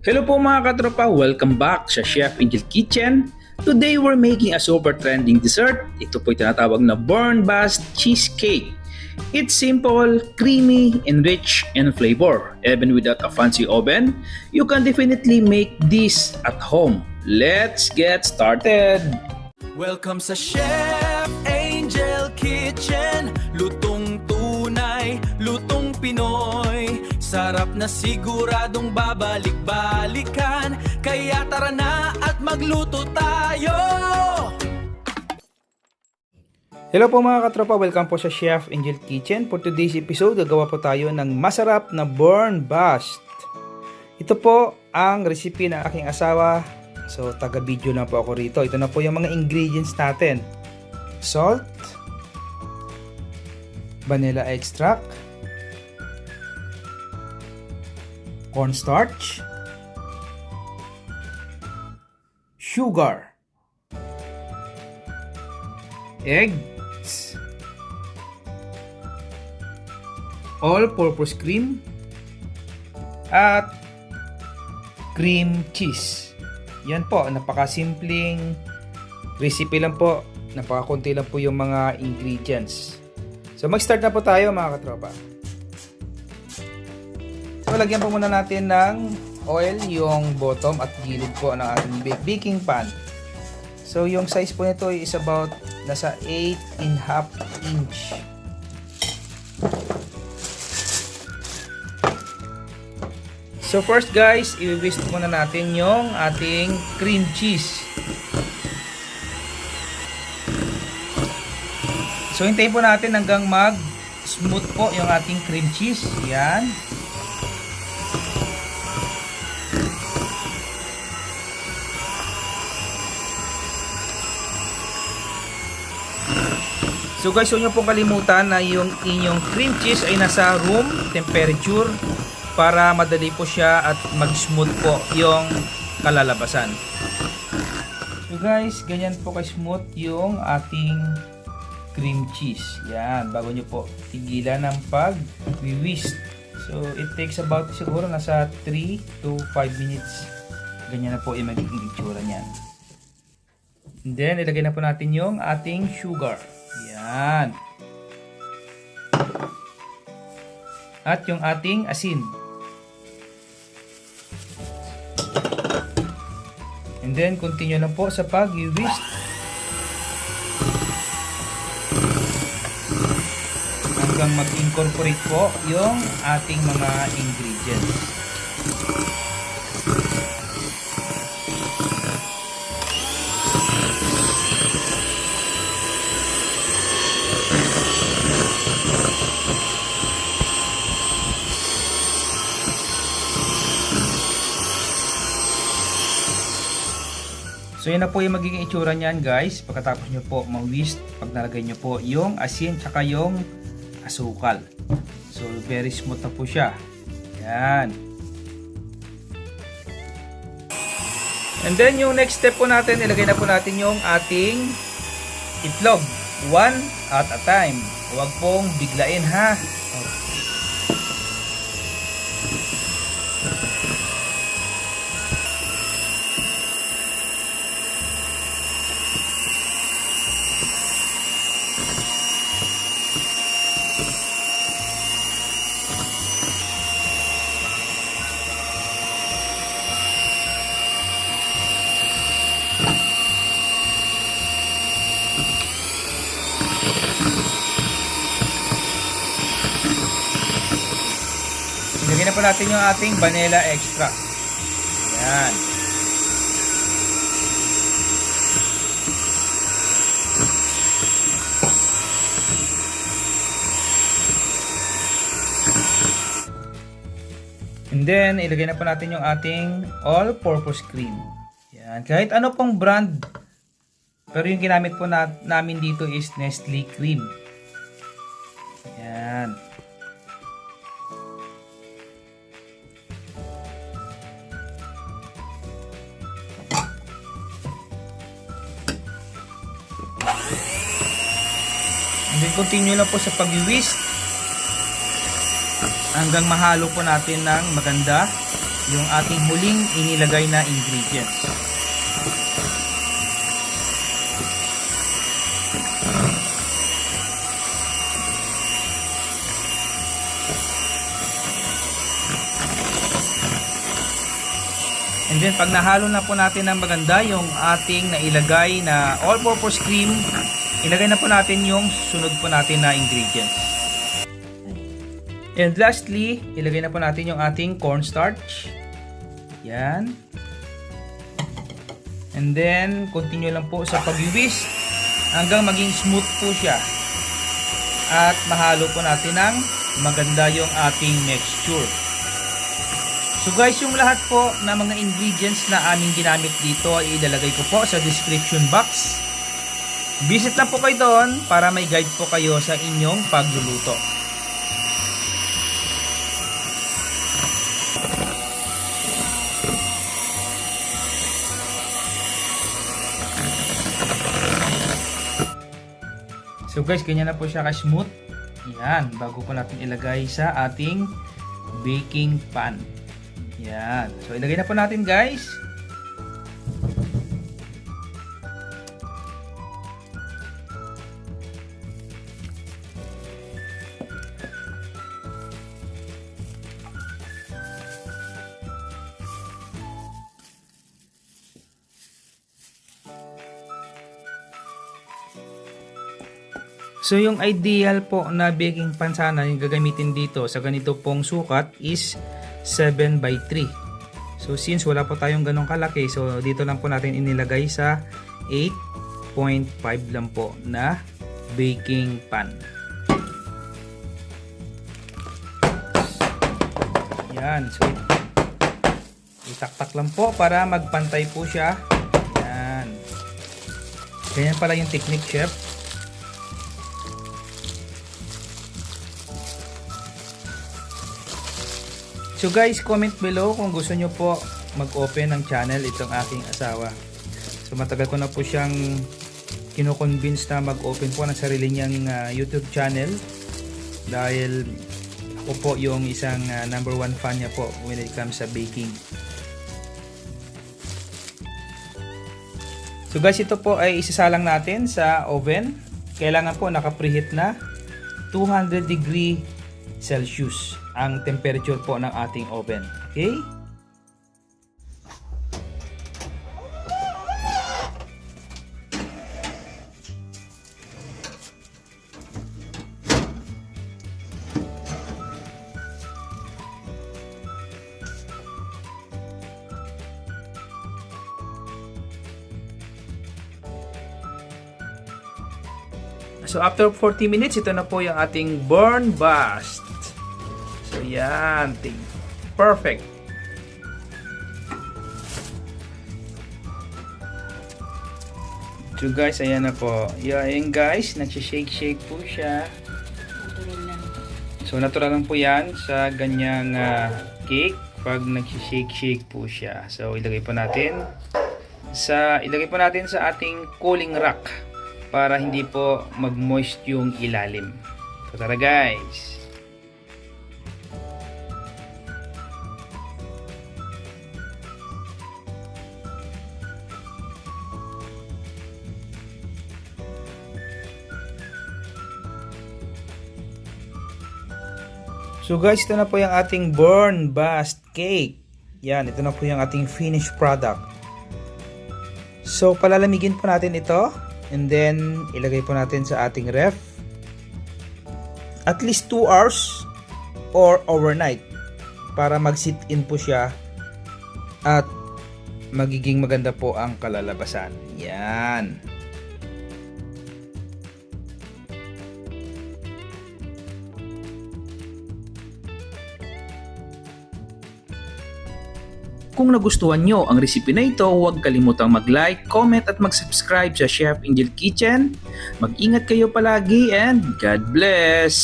Hello po mga katropa, welcome back sa Chef Angel Kitchen. Today we're making a super trending dessert. Ito po yung tinatawag na Burn Bust Cheesecake. It's simple, creamy, and rich in flavor. Even without a fancy oven, you can definitely make this at home. Let's get started! Welcome sa Chef Angel Kitchen. Lutong tunay, lutong Pinoy. Sarap na siguradong babalik-balikan. Kaya tara na at magluto tayo. Hello po mga katropa, welcome po sa Chef Angel Kitchen. For today's episode, gagawa po tayo ng masarap na Burn Bust. Ito po ang recipe ng aking asawa. So, taga-video na po ako rito. Ito na po yung mga ingredients natin. Salt, vanilla extract, cornstarch, sugar, eggs, all-purpose cream, at cream cheese. Yan po, napakasimpleng recipe lang po. Napakakunti lang po yung mga ingredients. So mag-start na po tayo mga katropa. So lagyan po muna natin ng oil yung bottom at gilid po ng ating baking pan. So yung size po nito is about nasa 8.5 inch. So first guys, i-whisk muna natin yung ating cream cheese. So hintayin po natin hanggang mag-smooth po yung ating cream cheese. Yan. So guys, huwag nyo pong kalimutan na yung inyong cream cheese ay nasa room temperature para madali po siya at mag-smooth po yung kalalabasan. So guys, ganyan po ka-smooth yung ating cream cheese. Yan, bago nyo po tigilan ng pag-whisk. So it takes about siguro nasa 3 to 5 minutes. Ganyan na po yung magiging itsura niyan. And then ilagay na po natin yung ating sugar. Yan. At yung ating asin. And then continue lang po sa pag-whisk hanggang mag-incorporate po yung ating mga ingredients. So yan na po yung magiging itsura niyan guys. Pagkatapos nyo po ma-whisk, pag nalagay nyo po yung asin tsaka yung asukal. So very smooth na po siya. Yan. And then yung next step po natin, ilagay na po natin yung ating itlog. One at a time. Huwag pong biglain ha. Ilagay na po natin yung ating vanilla extract. Yan. And then, ilagay na po natin yung ating all-purpose cream. Yan. Kahit ano pong brand. Pero yung ginamit po namin dito is Nestle cream. Yan. And then continue lang po sa pag-whisk hanggang mahalo po natin ng maganda yung ating huling inilagay na ingredients. And then pag nahalo na po natin ng maganda yung ating nailagay na all-purpose cream, ilagay na po natin yung sunod po natin na ingredients. And lastly, ilagay na po natin yung ating cornstarch. Yan. And then, continue lang po sa pag-whisk hanggang maging smooth po siya. At mahalo po natin ng maganda yung ating mixture. So guys, yung lahat po na mga ingredients na aming ginamit dito ay ilalagay ko po sa description box. Visit lang po kayo doon para may guide po kayo sa inyong pagluluto. So guys, ganyan na po siya ka-smooth. Yan, bago po natin ilagay sa ating baking pan. Yan. So, ilagay na po natin guys. So, yung ideal po na baking pan sana yung gagamitin dito sa ganito pong sukat is 7/3. So since wala po tayong ganong kalaki, so dito lang po natin inilagay sa 8.5 lang po na baking pan. Yan. So itaktak lang po para magpantay po siya. Yan. Ganyan pala yung technique, chef. So guys, comment below kung gusto nyo po mag-open ng channel itong aking asawa. So matagal ko na po siyang kino-convince na mag-open po ng sarili niyang YouTube channel dahil ako po yung isang number 1 fan niya po when it comes sa baking. So guys, ito po ay isasalang natin sa oven. Kailangan po naka-preheat na 200 degree Celsius ang temperature po ng ating oven. Okay? So after 40 minutes, ito na po yung ating burn bust. So yan, perfect. So guys, ayan na po. Yan guys, nagsishake-shake po siya. So natural lang po yan sa ganyang cake pag nagsishake-shake po siya. So ilagay po natin sa ating cooling rack para hindi po mag-moist yung ilalim. So tara guys. So guys, ito na po yung ating burn bust cake. Yan, ito na po yung ating finished product. So palalamigin po natin ito and then ilagay po natin sa ating ref. At least 2 hours or overnight para mag-sit in po siya at magiging maganda po ang kalalabasan. Yan. Kung nagustuhan nyo ang recipe na ito, huwag kalimutang mag-like, comment at mag-subscribe sa Chef Angel Kitchen. Mag-ingat kayo palagi and God bless!